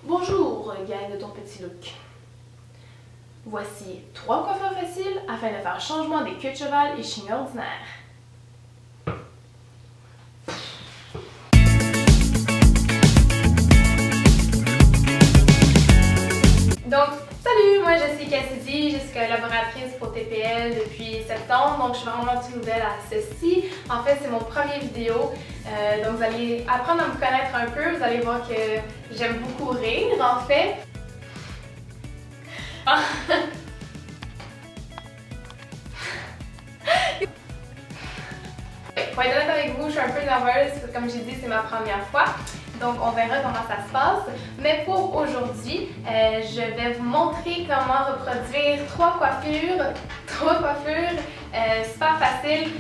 Bonjour, gang de ton petit look. Voici 3 coiffures faciles afin de faire changement des queues de cheval et chignons ordinaires. Donc, salut, moi je suis Cassidy, je suis collaboratrice pour TPL depuis septembre, donc je suis vraiment toute nouvelle à ceci. En fait, c'est mon premier vidéo, donc vous allez apprendre à me connaître un peu, vous allez voir que j'aime beaucoup rire en fait. Pour être honnête avec vous, je suis un peu nerveuse, comme j'ai dit, c'est ma première fois. Donc on verra comment ça se passe. Mais pour aujourd'hui, je vais vous montrer comment reproduire 3 coiffures super faciles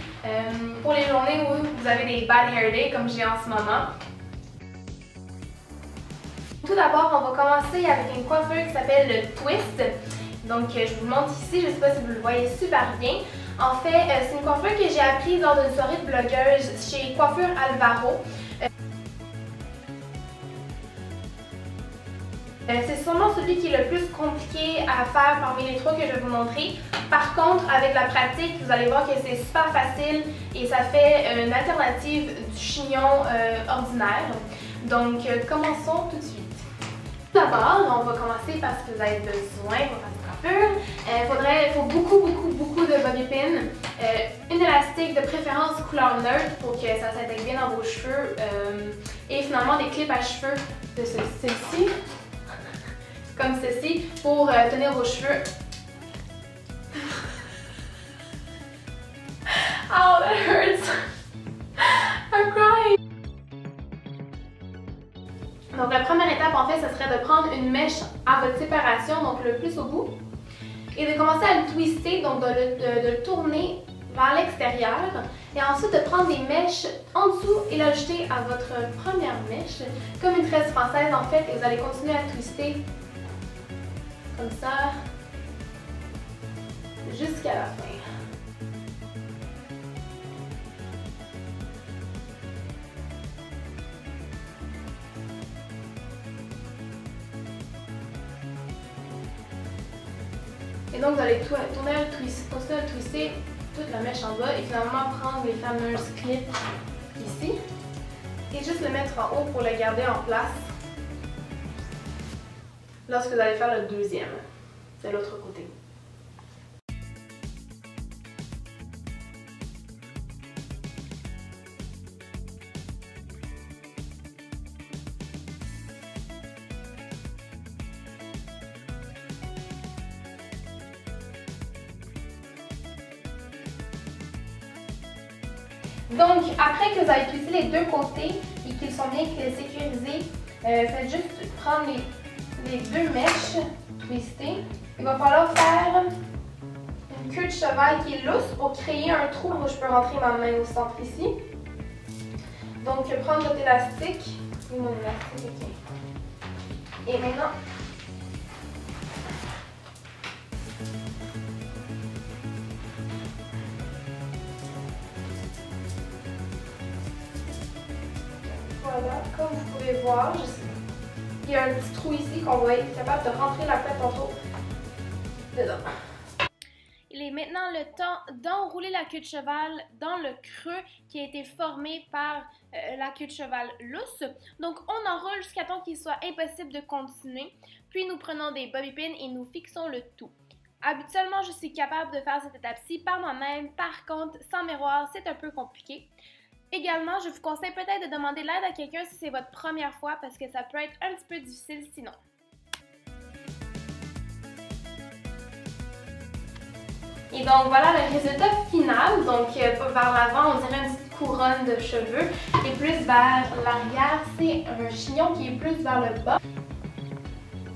pour les journées où vous avez des bad hair days comme j'ai en ce moment. Tout d'abord, on va commencer avec une coiffure qui s'appelle le twist. Donc je vous le montre ici, je ne sais pas si vous le voyez super bien. En fait, c'est une coiffure que j'ai apprise lors d'une soirée de blogueuse chez Coiffure Alvaro. C'est sûrement celui qui est le plus compliqué à faire parmi les 3 que je vais vous montrer. Par contre, avec la pratique, vous allez voir que c'est super facile et ça fait une alternative du chignon ordinaire. Donc, commençons tout de suite. Tout d'abord, on va commencer par ce que vous avez besoin pour faire cette coiffure. Il faut beaucoup de bobby pins, une élastique de préférence couleur neutre pour que ça s'intègre bien dans vos cheveux et finalement des clips à cheveux de ce style-ci. Comme ceci, pour tenir vos cheveux. Oh, that hurts! I'm crying! Donc la première étape en fait, ce serait de prendre une mèche à votre séparation, donc le plus au bout, et de commencer à le twister, donc de le tourner vers l'extérieur, et ensuite de prendre des mèches en dessous et l'ajouter à votre première mèche, comme une tresse française en fait, et vous allez continuer à twister comme ça, jusqu'à la fin. Et donc vous allez continuer à twister toute la mèche en bas et finalement prendre les fameuses clips ici et juste le mettre en haut pour le garder en place lorsque vous allez faire le deuxième, de l'autre côté. Donc, après que vous avez twisté les deux côtés et qu'ils sont bien sécurisés, faites juste prendre les 2 mèches twistées. Il va falloir faire une queue de cheval qui est lousse pour créer un trou où je peux rentrer ma main au centre ici. Donc, prendre votre élastique. Oui, mon élastique, ok. Et maintenant, voilà, comme vous pouvez voir, il y a un petit trou ici qu'on va être capable de rentrer la tête tantôt dedans. Il est maintenant le temps d'enrouler la queue de cheval dans le creux qui a été formé par la queue de cheval lousse. Donc on enroule jusqu'à temps qu'il soit impossible de continuer. Puis nous prenons des bobby pins et nous fixons le tout. Habituellement, je suis capable de faire cette étape-ci par moi-même. Par contre, sans miroir, c'est un peu compliqué. Également, je vous conseille peut-être de demander l'aide à quelqu'un si c'est votre première fois parce que ça peut être un petit peu difficile sinon. Et donc voilà le résultat final. Donc vers l'avant, on dirait une petite couronne de cheveux et plus vers l'arrière, c'est un chignon qui est plus vers le bas.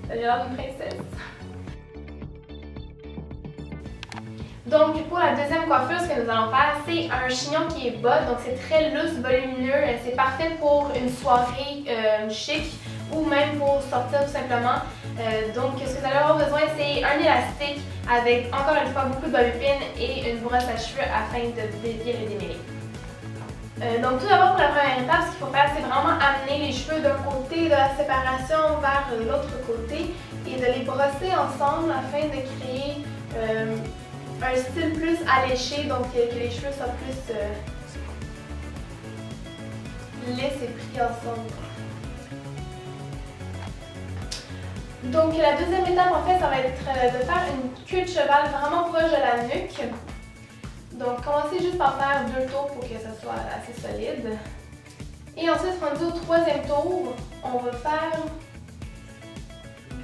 J'ai l'air d'une princesse. Donc pour la deuxième coiffure, ce que nous allons faire, c'est un chignon qui est bas, donc c'est très lousse, volumineux, c'est parfait pour une soirée chic ou même pour sortir tout simplement. Donc ce que vous allez avoir besoin, c'est un élastique avec encore une fois beaucoup de bobby pins et une brosse à cheveux afin de bien le démêler. Donc tout d'abord pour la première étape, ce qu'il faut faire, c'est vraiment amener les cheveux d'un côté de la séparation vers l'autre côté et de les brosser ensemble afin de créer un style plus alléché, donc que les cheveux soient plus lisses et pris ensemble. Donc la deuxième étape en fait, ça va être de faire une queue de cheval vraiment proche de la nuque. Donc commencez juste par faire 2 tours pour que ça soit assez solide. Et ensuite, rendu au troisième tour, on va faire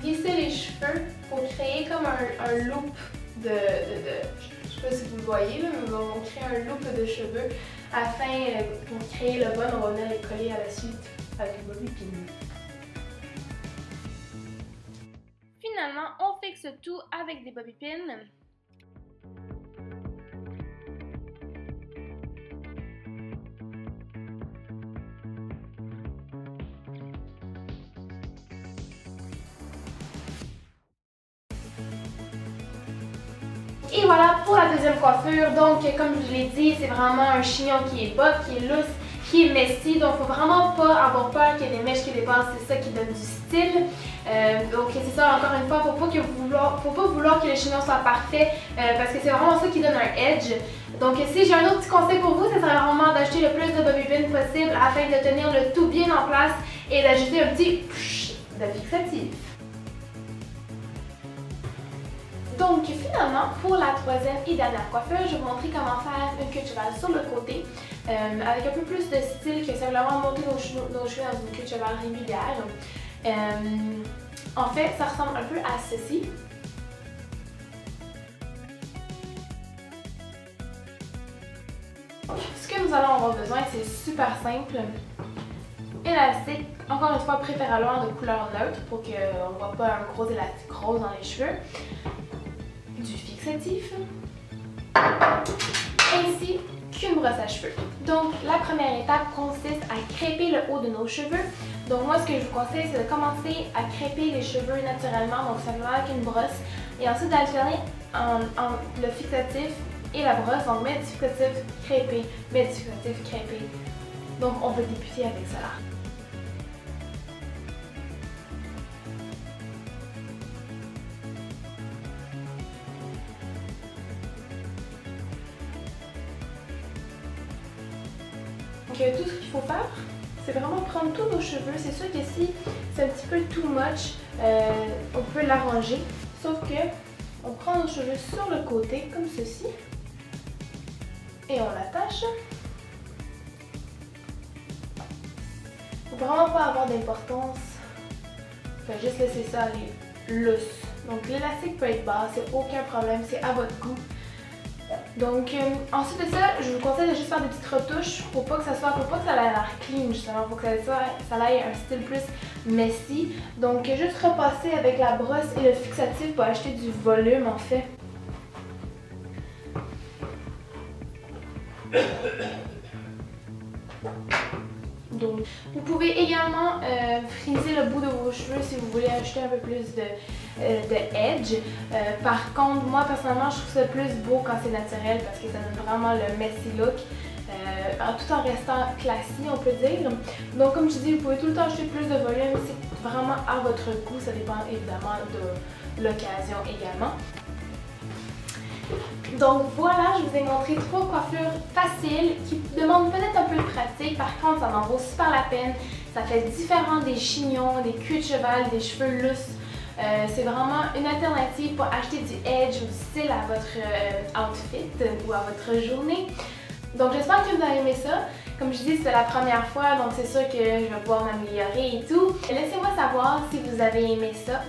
glisser les cheveux pour créer comme un loop je ne sais pas si vous le voyez, là, mais on va créer un loop de cheveux afin pour créer le bun, on va venir les coller à la suite avec le bobby pin. Finalement, on fixe tout avec des bobby pins. Et voilà pour la deuxième coiffure. Donc, comme je vous l'ai dit, c'est vraiment un chignon qui est bas, qui est loose, qui est messy. Donc, il ne faut vraiment pas avoir peur qu'il y ait des mèches qui dépassent. C'est ça qui donne du style. Donc, c'est ça, encore une fois, il ne faut pas vouloir que le chignon soit parfait parce que c'est vraiment ça qui donne un edge. Donc, si j'ai un autre petit conseil pour vous, ce serait vraiment d'acheter le plus de bobby pins possible afin de tenir le tout bien en place et d'ajouter un petit de fixatif. Donc finalement, pour la troisième et dernière coiffure, je vais vous montrer comment faire une queue de cheval sur le côté avec un peu plus de style que simplement monter nos cheveux dans une queue de cheval régulière. En fait, ça ressemble un peu à ceci. Ce que nous allons avoir besoin, c'est super simple. Élastique, encore une fois préférablement de couleur neutre pour qu'on ne voit pas un gros élastique rose dans les cheveux. Du fixatif, ainsi qu'une brosse à cheveux. Donc la première étape consiste à crêper le haut de nos cheveux. Donc moi ce que je vous conseille, c'est de commencer à crêper les cheveux naturellement, donc simplement avec une brosse, et ensuite d'alterner le fixatif et la brosse. Donc mets du fixatif crêpé, mets du fixatif crêpé. Donc on va débuter avec cela. Donc tout ce qu'il faut faire, c'est vraiment prendre tous nos cheveux. C'est sûr que si c'est un petit peu too much, on peut l'arranger. Sauf que on prend nos cheveux sur le côté, comme ceci, et on l'attache. Il ne faut vraiment pas avoir d'importance. Il faut juste laisser ça aller loose. Donc l'élastique peut être bas, c'est aucun problème, c'est à votre goût. Donc ensuite de ça, je vous conseille de juste faire des petites retouches pour pas que ça ait l'air clean justement, pour que ça ait un style plus messy. Donc juste repasser avec la brosse et le fixatif pour acheter du volume en fait. Donc, vous pouvez également friser le bout de vos cheveux si vous voulez ajouter un peu plus de edge. Par contre, moi personnellement, je trouve ça plus beau quand c'est naturel parce que ça donne vraiment le messy look. Tout en restant classique, on peut dire. Donc comme je dis, vous pouvez tout le temps acheter plus de volume, c'est vraiment à votre goût, ça dépend évidemment de l'occasion également. Donc voilà, je vous ai montré 3 coiffures faciles qui demandent peut-être un peu de pratique, par contre ça en vaut super la peine. Ça fait différent des chignons, des queues de cheval, des cheveux lousses. C'est vraiment une alternative pour acheter du edge ou du style à votre outfit ou à votre journée. Donc j'espère que vous avez aimé ça. Comme je dis, c'est la première fois, donc c'est sûr que je vais pouvoir m'améliorer et tout. Laissez-moi savoir si vous avez aimé ça.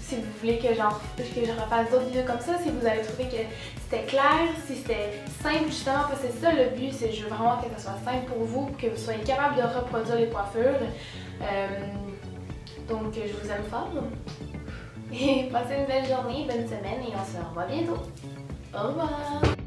Si vous voulez que je refasse d'autres vidéos comme ça, si vous avez trouvé que c'était clair, si c'était simple justement, parce que c'est ça le but, c'est vraiment que ça soit simple pour vous, que vous soyez capable de reproduire les coiffures. Donc je vous aime fort. Et passez une belle journée, bonne semaine et on se revoit bientôt. Au revoir!